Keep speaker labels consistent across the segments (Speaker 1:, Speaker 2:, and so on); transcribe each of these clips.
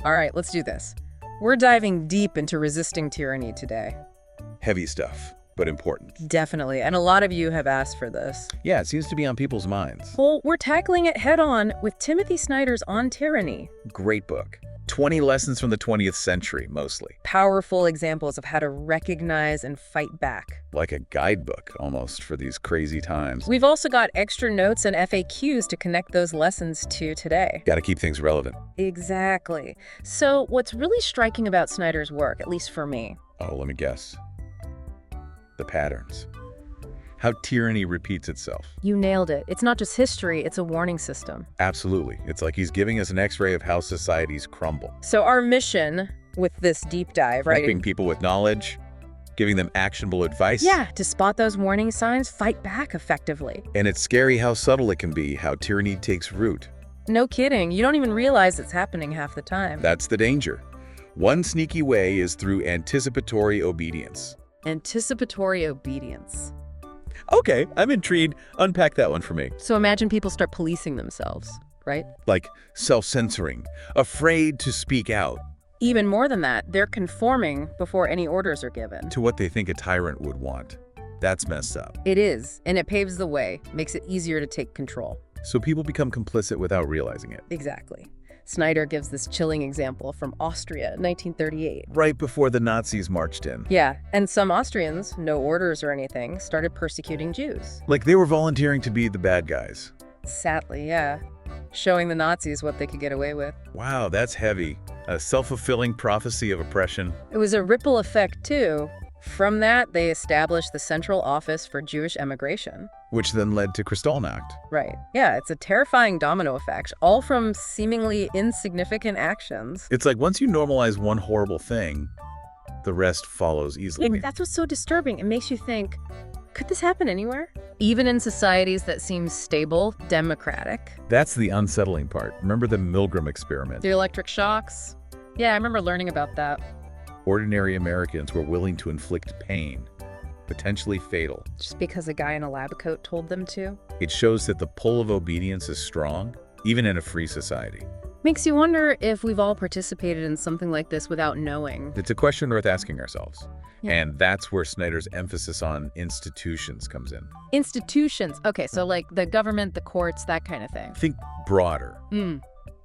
Speaker 1: All right, let's do this. We're diving deep into resisting tyranny today.
Speaker 2: Heavy stuff, but important.
Speaker 1: Definitely, and a lot of you have asked for this.
Speaker 2: Yeah, it seems to be on people's minds.
Speaker 1: Well, we're tackling it head-on with Timothy Snyder's On Tyranny.
Speaker 2: Great book. 20 lessons from the 20th century, mostly.
Speaker 1: Powerful examples of how to recognize and fight back.
Speaker 2: Like a guidebook, almost, for these crazy times.
Speaker 1: We've also got extra notes and FAQs to connect those lessons to today.
Speaker 2: Gotta keep things relevant.
Speaker 1: Exactly. So what's really striking about Snyder's work, at least for me?
Speaker 2: Oh, let me guess. The patterns. How tyranny repeats itself.
Speaker 1: You nailed it. It's not just history, it's a warning system.
Speaker 2: Absolutely. It's like he's giving us an x-ray of how societies crumble.
Speaker 1: So our mission with this deep dive, right?
Speaker 2: Equipping people with knowledge, giving them actionable advice.
Speaker 1: Yeah, to spot those warning signs, fight back effectively.
Speaker 2: And it's scary how subtle it can be, how tyranny takes root.
Speaker 1: No kidding. You don't even realize it's happening half the time.
Speaker 2: That's the danger. One sneaky way is through anticipatory obedience.
Speaker 1: Anticipatory obedience.
Speaker 2: Okay, I'm intrigued. Unpack that one for me.
Speaker 1: So imagine people start policing themselves, right?
Speaker 2: Like self-censoring, afraid to speak out.
Speaker 1: Even more than that, they're conforming before any orders are given.
Speaker 2: To what they think a tyrant would want. That's messed up.
Speaker 1: It is, and it paves the way, makes it easier to take control.
Speaker 2: So people become complicit without realizing it.
Speaker 1: Exactly. Snyder gives this chilling example from Austria, 1938.
Speaker 2: Right before the Nazis marched in.
Speaker 1: Yeah, and some Austrians, no orders or anything, started persecuting Jews.
Speaker 2: Like they were volunteering to be the bad guys.
Speaker 1: Sadly, yeah. Showing the Nazis what they could get away with.
Speaker 2: Wow, that's heavy. A self-fulfilling prophecy of oppression.
Speaker 1: It was a ripple effect, too. From that, they established the Central Office for Jewish Emigration.
Speaker 2: Which then led to Kristallnacht.
Speaker 1: Right. Yeah, it's a terrifying domino effect, all from seemingly insignificant actions.
Speaker 2: It's like once you normalize one horrible thing, the rest follows easily.
Speaker 1: That's what's so disturbing. It makes you think, could this happen anywhere? Even in societies that seem stable, democratic.
Speaker 2: That's the unsettling part. Remember the Milgram experiment?
Speaker 1: The electric shocks? Yeah, I remember learning about that.
Speaker 2: Ordinary Americans were willing to inflict pain, potentially fatal.
Speaker 1: Just because a guy in a lab coat told them to?
Speaker 2: It shows that the pull of obedience is strong, even in a free society.
Speaker 1: Makes you wonder if we've all participated in something like this without knowing.
Speaker 2: It's a question worth asking ourselves.
Speaker 1: Yeah.
Speaker 2: And that's where Snyder's emphasis on institutions comes in.
Speaker 1: Institutions. Okay, so like the government, the courts, that kind of thing.
Speaker 2: Think broader.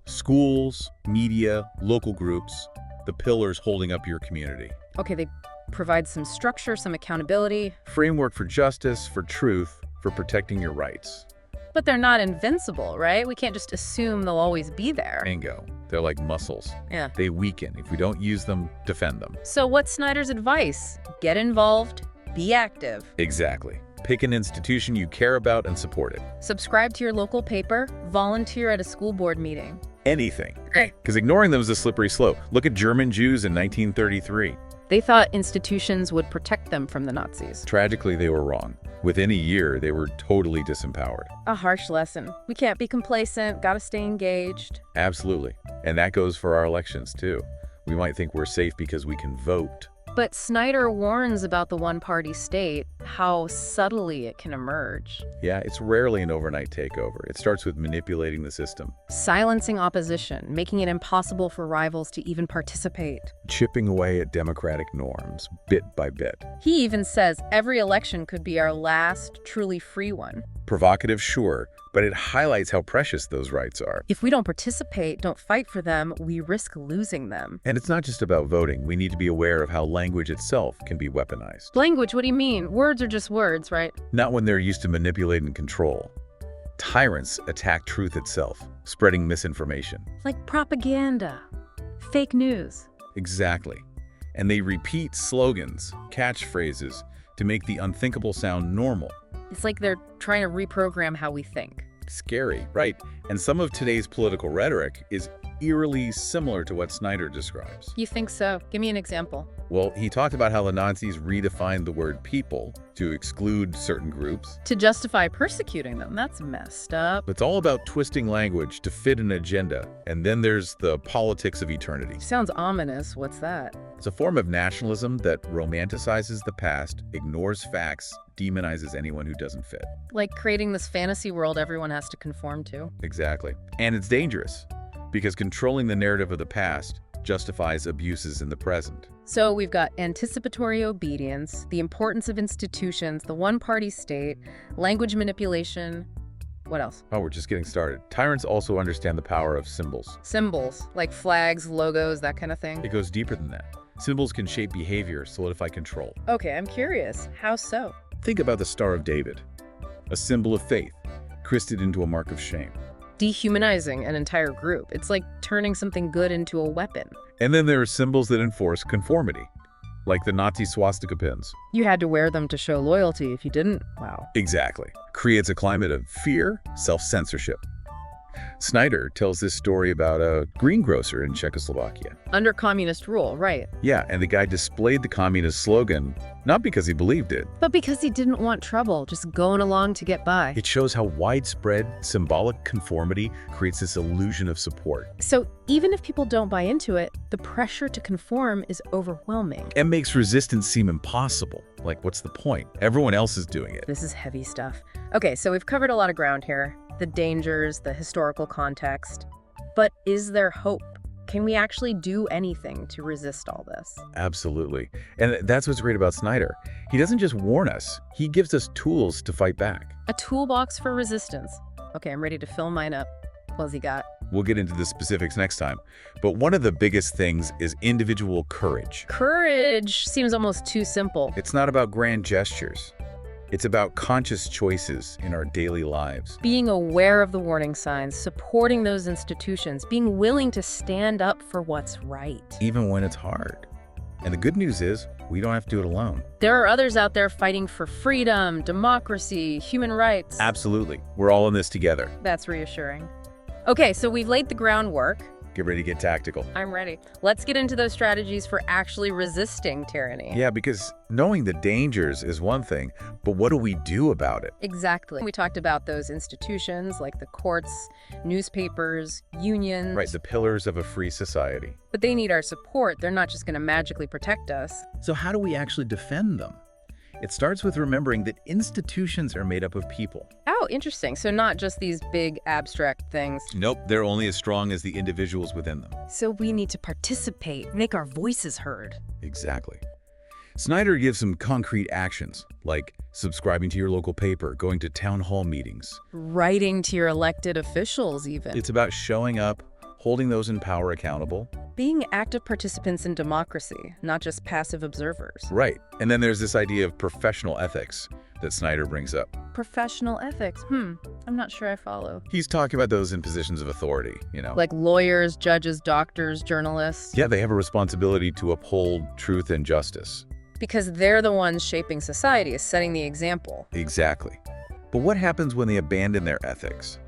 Speaker 2: Schools, media, local groups, the pillars holding up your community.
Speaker 1: Okay, they provide some structure, some accountability.
Speaker 2: Framework for justice, for truth, for protecting your rights.
Speaker 1: But they're not invincible, right? We can't just assume they'll always be there.
Speaker 2: Bingo. They're like muscles.
Speaker 1: Yeah.
Speaker 2: They weaken. If we don't use them, defend them.
Speaker 1: So what's Snyder's advice? Get involved, be active.
Speaker 2: Exactly. Pick an institution you care about and support it.
Speaker 1: Subscribe to your local paper, volunteer at a school board meeting.
Speaker 2: Anything. Because ignoring them is a slippery slope. Look at German Jews in 1933.
Speaker 1: They thought institutions would protect them from the Nazis.
Speaker 2: Tragically, they were wrong. Within a year, they were totally disempowered.
Speaker 1: A harsh lesson. We can't be complacent, gotta stay engaged.
Speaker 2: Absolutely. And that goes for our elections, too. We might think we're safe because we can vote.
Speaker 1: But Snyder warns about the one-party state, how subtly it can emerge.
Speaker 2: Yeah, it's rarely an overnight takeover. It starts with manipulating the system.
Speaker 1: Silencing opposition, making it impossible for rivals to even participate.
Speaker 2: Chipping away at democratic norms, bit by bit.
Speaker 1: He even says every election could be our last truly free one.
Speaker 2: Provocative, sure, but it highlights how precious those rights are.
Speaker 1: If we don't participate, don't fight for them, we risk losing them.
Speaker 2: And it's not just about voting. We need to be aware of how language itself can be weaponized.
Speaker 1: Language, what do you mean? Words are just words, right?
Speaker 2: Not when they're used to manipulate and control. Tyrants attack truth itself, spreading misinformation.
Speaker 1: Like propaganda, fake news.
Speaker 2: Exactly. And they repeat slogans, catchphrases, to make the unthinkable sound normal.
Speaker 1: It's like they're trying to reprogram how we think.
Speaker 2: Scary, right? And some of today's political rhetoric is eerily similar to what Snyder describes.
Speaker 1: You think so? Give me an example.
Speaker 2: Well, he talked about how the Nazis redefined the word people to exclude certain groups.
Speaker 1: To justify persecuting them, that's messed up.
Speaker 2: It's all about twisting language to fit an agenda. And then there's the politics of eternity.
Speaker 1: Sounds ominous. What's that?
Speaker 2: It's a form of nationalism that romanticizes the past, ignores facts, demonizes anyone who doesn't fit.
Speaker 1: Like creating this fantasy world everyone has to conform to.
Speaker 2: Exactly. And it's dangerous, because controlling the narrative of the past justifies abuses in the present.
Speaker 1: So we've got anticipatory obedience, the importance of institutions, the one-party state, language manipulation. What else?
Speaker 2: Oh, we're just getting started. Tyrants also understand the power of symbols.
Speaker 1: Symbols, like flags, logos, that kind of thing.
Speaker 2: It goes deeper than that. Symbols can shape behavior, solidify control.
Speaker 1: Okay, I'm curious. How so?
Speaker 2: Think about the Star of David, a symbol of faith, christened into a mark of shame.
Speaker 1: Dehumanizing an entire group. It's like turning something good into a weapon.
Speaker 2: And then there are symbols that enforce conformity, like the Nazi swastika pins.
Speaker 1: You had to wear them to show loyalty. If you didn't, wow.
Speaker 2: Exactly. Creates a climate of fear, self-censorship. Snyder tells this story about a greengrocer in Czechoslovakia.
Speaker 1: Under communist rule, right.
Speaker 2: Yeah, and the guy displayed the communist slogan, not because he believed it.
Speaker 1: But because he didn't want trouble, just going along to get by.
Speaker 2: It shows how widespread symbolic conformity creates this illusion of support.
Speaker 1: So even if people don't buy into it, the pressure to conform is overwhelming.
Speaker 2: It makes resistance seem impossible. Like, what's the point? Everyone else is doing it.
Speaker 1: This is heavy stuff. Okay, so we've covered a lot of ground here. The dangers, the historical context. But is there hope? Can we actually do anything to resist all this?
Speaker 2: Absolutely. And that's what's great about Snyder. He doesn't just warn us, he gives us tools to fight back.
Speaker 1: A toolbox for resistance. Okay, I'm ready to fill mine up. What's he got?
Speaker 2: We'll get into the specifics next time. But one of the biggest things is individual courage.
Speaker 1: Courage seems almost too simple.
Speaker 2: It's not about grand gestures. It's about conscious choices in our daily lives.
Speaker 1: Being aware of the warning signs, supporting those institutions, being willing to stand up for what's right.
Speaker 2: Even when it's hard. And the good news is, we don't have to do it alone.
Speaker 1: There are others out there fighting for freedom, democracy, human rights.
Speaker 2: Absolutely. We're all in this together.
Speaker 1: That's reassuring. Okay, so we've laid the groundwork.
Speaker 2: Get ready to get tactical.
Speaker 1: I'm ready. Let's get into those strategies for actually resisting tyranny.
Speaker 2: Yeah, because knowing the dangers is one thing, but what do we do about it?
Speaker 1: Exactly. We talked about those institutions like the courts, newspapers, unions.
Speaker 2: Right, the pillars of a free society.
Speaker 1: But they need our support. They're not just going to magically protect us.
Speaker 2: So how do we actually defend them? It starts with remembering that institutions are made up of people.
Speaker 1: Oh, interesting. So not just these big abstract things.
Speaker 2: Nope, they're only as strong as the individuals within them.
Speaker 1: So we need to participate, make our voices heard.
Speaker 2: Exactly. Snyder gives some concrete actions, like subscribing to your local paper, going to town hall meetings.
Speaker 1: Writing to your elected officials, even.
Speaker 2: It's about showing up, holding those in power accountable.
Speaker 1: Being active participants in democracy, not just passive observers.
Speaker 2: Right. And then there's this idea of professional ethics that Snyder brings up.
Speaker 1: Professional ethics. I'm not sure I follow.
Speaker 2: He's talking about those in positions of authority, you know.
Speaker 1: Like lawyers, judges, doctors, journalists.
Speaker 2: Yeah, they have a responsibility to uphold truth and justice.
Speaker 1: Because they're the ones shaping society, setting the example.
Speaker 2: Exactly. But what happens when they abandon their ethics?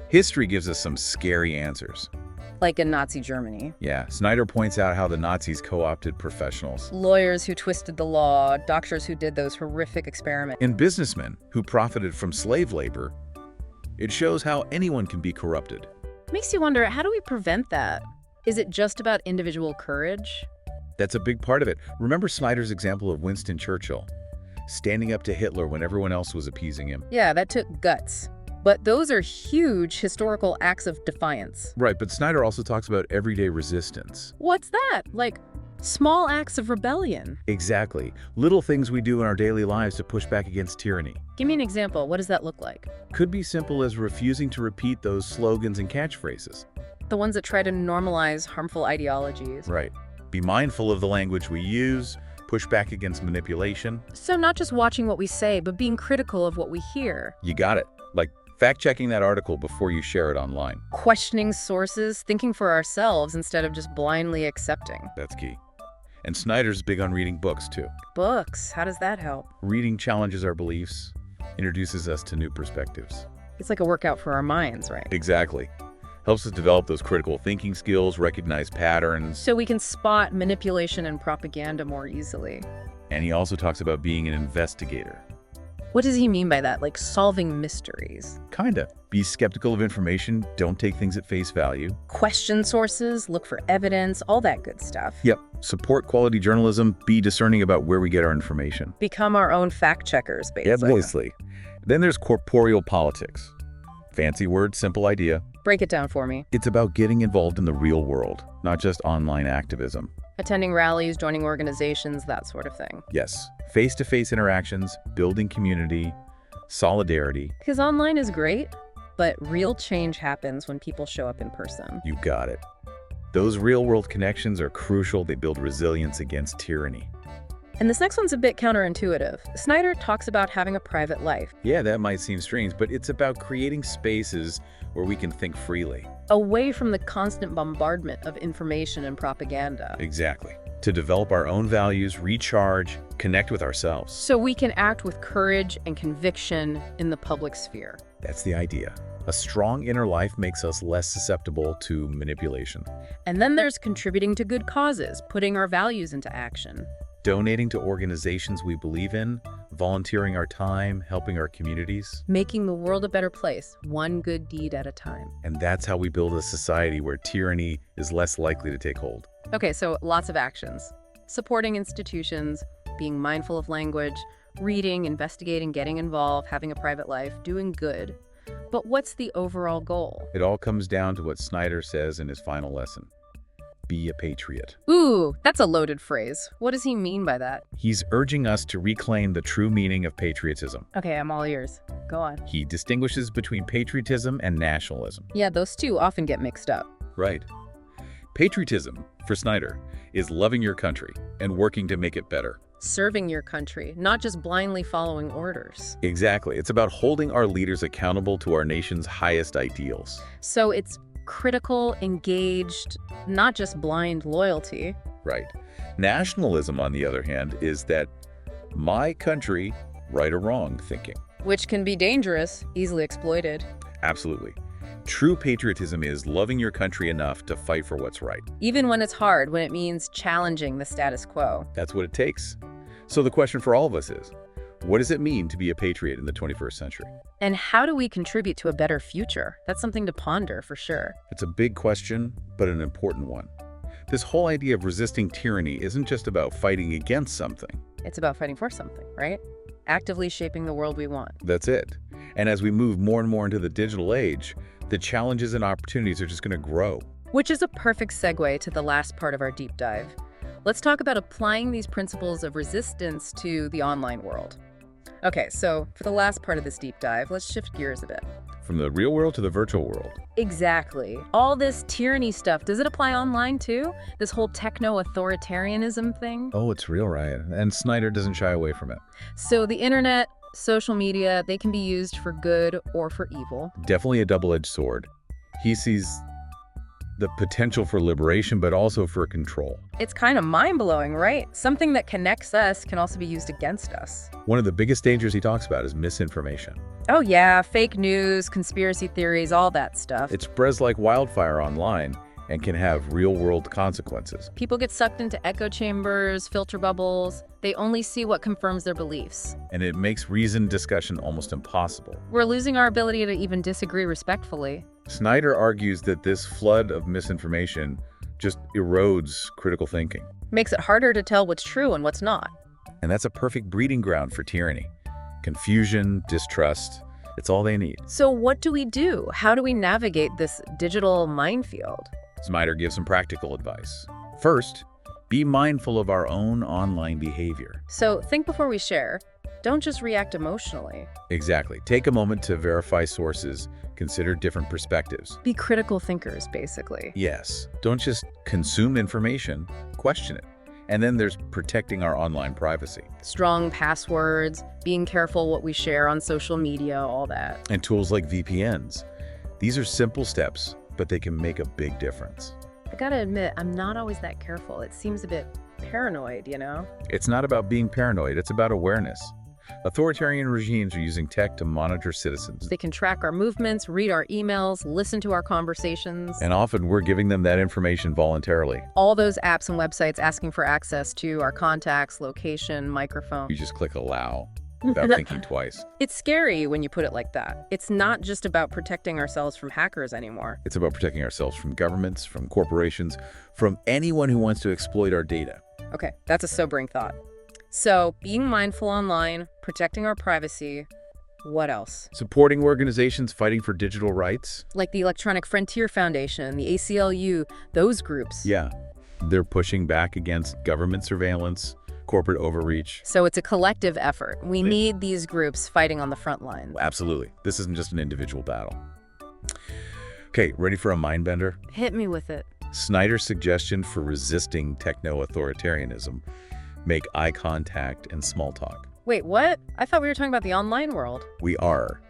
Speaker 2: History gives us some scary answers.
Speaker 1: Like in Nazi Germany.
Speaker 2: Yeah, Snyder points out how the Nazis co-opted professionals.
Speaker 1: Lawyers who twisted the law, doctors who did those horrific experiments.
Speaker 2: And businessmen who profited from slave labor. It shows how anyone can be corrupted.
Speaker 1: Makes you wonder, how do we prevent that? Is it just about individual courage?
Speaker 2: That's a big part of it. Remember Snyder's example of Winston Churchill, standing up to Hitler when everyone else was appeasing him.
Speaker 1: Yeah, that took guts. But those are huge historical acts of defiance.
Speaker 2: Right, but Snyder also talks about everyday resistance.
Speaker 1: What's that? Like small acts of rebellion.
Speaker 2: Exactly. Little things we do in our daily lives to push back against tyranny.
Speaker 1: Give me an example. What does that look like?
Speaker 2: Could be simple as refusing to repeat those slogans and catchphrases.
Speaker 1: The ones that try to normalize harmful ideologies.
Speaker 2: Right. Be mindful of the language we use, push back against manipulation.
Speaker 1: So not just watching what we say, but being critical of what we hear.
Speaker 2: You got it. Like fact-checking that article before you share it online.
Speaker 1: Questioning sources, thinking for ourselves instead of just blindly accepting.
Speaker 2: That's key. And Snyder's big on reading books, too.
Speaker 1: Books? How does that help?
Speaker 2: Reading challenges our beliefs, introduces us to new perspectives.
Speaker 1: It's like a workout for our minds, right?
Speaker 2: Exactly. Helps us develop those critical thinking skills, recognize patterns.
Speaker 1: So we can spot manipulation and propaganda more easily.
Speaker 2: And he also talks about being an investigator.
Speaker 1: What does he mean by that? Like solving mysteries?
Speaker 2: Kinda. Be skeptical of information, don't take things at face value.
Speaker 1: Question sources, look for evidence, all that good stuff.
Speaker 2: Yep. Support quality journalism, be discerning about where we get our information.
Speaker 1: Become our own fact checkers, basically.
Speaker 2: Obviously. Then there's corporeal politics. Fancy word, simple idea.
Speaker 1: Break it down for me.
Speaker 2: It's about getting involved in the real world, not just online activism.
Speaker 1: Attending rallies, joining organizations, that sort of thing.
Speaker 2: Yes, face-to-face interactions, building community, solidarity.
Speaker 1: Because online is great, but real change happens when people show up in person.
Speaker 2: You got it. Those real-world connections are crucial. They build resilience against tyranny.
Speaker 1: And this next one's a bit counterintuitive. Snyder talks about having a private life.
Speaker 2: Yeah, that might seem strange, but it's about creating spaces where we can think freely.
Speaker 1: Away from the constant bombardment of information and propaganda.
Speaker 2: Exactly. To develop our own values, recharge, connect with ourselves.
Speaker 1: So we can act with courage and conviction in the public sphere.
Speaker 2: That's the idea. A strong inner life makes us less susceptible to manipulation.
Speaker 1: And then there's contributing to good causes, putting our values into action.
Speaker 2: Donating to organizations we believe in, volunteering our time, helping our communities.
Speaker 1: Making the world a better place, one good deed at a time.
Speaker 2: And that's how we build a society where tyranny is less likely to take hold.
Speaker 1: Okay, so lots of actions. Supporting institutions, being mindful of language, reading, investigating, getting involved, having a private life, doing good. But what's the overall goal?
Speaker 2: It all comes down to what Snyder says in his final lesson. Be a patriot.
Speaker 1: Ooh, that's a loaded phrase. What does he mean by that?
Speaker 2: He's urging us to reclaim the true meaning of patriotism.
Speaker 1: Okay, I'm all ears. Go on.
Speaker 2: He distinguishes between patriotism and nationalism.
Speaker 1: Yeah, those two often get mixed up.
Speaker 2: Right. Patriotism, for Snyder, is loving your country and working to make it better.
Speaker 1: Serving your country, not just blindly following orders.
Speaker 2: Exactly. It's about holding our leaders accountable to our nation's highest ideals.
Speaker 1: So it's critical, engaged, not just blind loyalty.
Speaker 2: Right. Nationalism, on the other hand, is that my country, right or wrong thinking.
Speaker 1: Which can be dangerous, easily exploited.
Speaker 2: Absolutely. True patriotism is loving your country enough to fight for what's right.
Speaker 1: Even when it's hard, when it means challenging the status quo.
Speaker 2: That's what it takes. So the question for all of us is, what does it mean to be a patriot in the 21st century?
Speaker 1: And how do we contribute to a better future? That's something to ponder, for sure.
Speaker 2: It's a big question, but an important one. This whole idea of resisting tyranny isn't just about fighting against something.
Speaker 1: It's about fighting for something, right? Actively shaping the world we want.
Speaker 2: That's it. And as we move more and more into the digital age, the challenges and opportunities are just going to grow.
Speaker 1: Which is a perfect segue to the last part of our deep dive. Let's talk about applying these principles of resistance to the online world. Okay, so for the last part of this deep dive, let's shift gears a bit.
Speaker 2: From the real world to the virtual world.
Speaker 1: Exactly. All this tyranny stuff, does it apply online too? This whole techno-authoritarianism thing?
Speaker 2: Oh, it's real, Ryan. And Snyder doesn't shy away from it.
Speaker 1: So the internet, social media, they can be used for good or for evil.
Speaker 2: Definitely a double-edged sword. He sees the potential for liberation, but also for control.
Speaker 1: It's kind of mind-blowing, right? Something that connects us can also be used against us.
Speaker 2: One of the biggest dangers he talks about is misinformation.
Speaker 1: Oh yeah, fake news, conspiracy theories, all that stuff.
Speaker 2: It spreads like wildfire online and can have real-world consequences.
Speaker 1: People get sucked into echo chambers, filter bubbles. They only see what confirms their beliefs.
Speaker 2: And it makes reasoned discussion almost impossible.
Speaker 1: We're losing our ability to even disagree respectfully.
Speaker 2: Snyder argues that this flood of misinformation just erodes critical thinking.
Speaker 1: Makes it harder to tell what's true and what's not.
Speaker 2: And that's a perfect breeding ground for tyranny. Confusion, distrust, it's all they need.
Speaker 1: So what do we do? How do we navigate this digital minefield?
Speaker 2: Snyder gives some practical advice. First, be mindful of our own online behavior.
Speaker 1: So think before we share. Don't just react emotionally.
Speaker 2: Exactly. Take a moment to verify sources, consider different perspectives.
Speaker 1: Be critical thinkers, basically.
Speaker 2: Yes. Don't just consume information, question it. And then there's protecting our online privacy.
Speaker 1: Strong passwords, being careful what we share on social media, all that.
Speaker 2: And tools like VPNs. These are simple steps, but they can make a big difference.
Speaker 1: I gotta admit, I'm not always that careful. It seems a bit paranoid, you know?
Speaker 2: It's not about being paranoid, it's about awareness. Authoritarian regimes are using tech to monitor citizens.
Speaker 1: They can track our movements, read our emails, listen to our conversations.
Speaker 2: And often we're giving them that information voluntarily.
Speaker 1: All those apps and websites asking for access to our contacts, location, microphone.
Speaker 2: You just click allow without thinking twice.
Speaker 1: It's scary when you put it like that. It's not just about protecting ourselves from hackers anymore.
Speaker 2: It's about protecting ourselves from governments, from corporations, from anyone who wants to exploit our data.
Speaker 1: Okay, that's a sobering thought. So, being mindful online, protecting our privacy, What else?
Speaker 2: Supporting organizations fighting for digital rights?
Speaker 1: Like the Electronic Frontier Foundation, the ACLU, those groups.
Speaker 2: Yeah. They're pushing back against government surveillance, corporate overreach.
Speaker 1: So it's a collective effort. We need these groups fighting on the front lines.
Speaker 2: Absolutely. This isn't just an individual battle. Okay, ready for a mind bender?
Speaker 1: Hit me with it.
Speaker 2: Snyder's suggestion for resisting techno-authoritarianism: make eye contact and small talk.
Speaker 1: Wait, what? I thought we were talking about the online world.
Speaker 2: We are.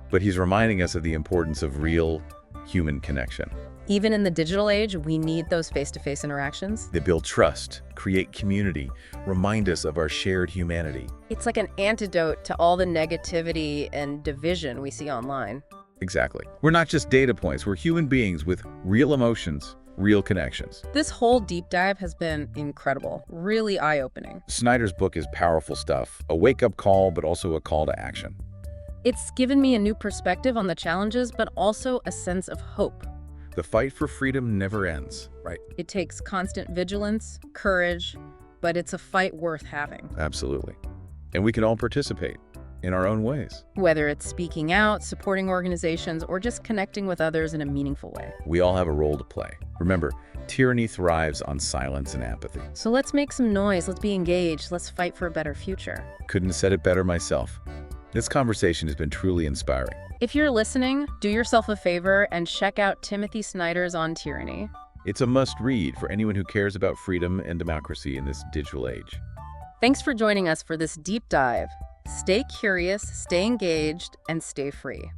Speaker 2: But he's reminding us of the importance of real human connection.
Speaker 1: Even in the digital age, we need those face-to-face interactions.
Speaker 2: They build trust, create community, remind us of our shared humanity.
Speaker 1: It's like an antidote to all the negativity and division we see online.
Speaker 2: Exactly. We're not just data points. We're human beings with real emotions, real connections.
Speaker 1: This whole deep dive has been incredible, really eye-opening.
Speaker 2: Snyder's book is powerful stuff, a wake-up call, but also a call to action.
Speaker 1: It's given me a new perspective on the challenges, but also a sense of hope.
Speaker 2: The fight for freedom never ends, right?
Speaker 1: It takes constant vigilance, courage, but it's a fight worth having.
Speaker 2: Absolutely. And we can all participate in our own ways.
Speaker 1: Whether it's speaking out, supporting organizations, or just connecting with others in a meaningful way.
Speaker 2: We all have a role to play. Remember, tyranny thrives on silence and apathy.
Speaker 1: So let's make some noise, let's be engaged, let's fight for a better future.
Speaker 2: Couldn't have said it better myself. This conversation has been truly inspiring.
Speaker 1: If you're listening, do yourself a favor and check out Timothy Snyder's On Tyranny.
Speaker 2: It's a must-read for anyone who cares about freedom and democracy in this digital age.
Speaker 1: Thanks for joining us for this deep dive. Stay curious, stay engaged, and stay free.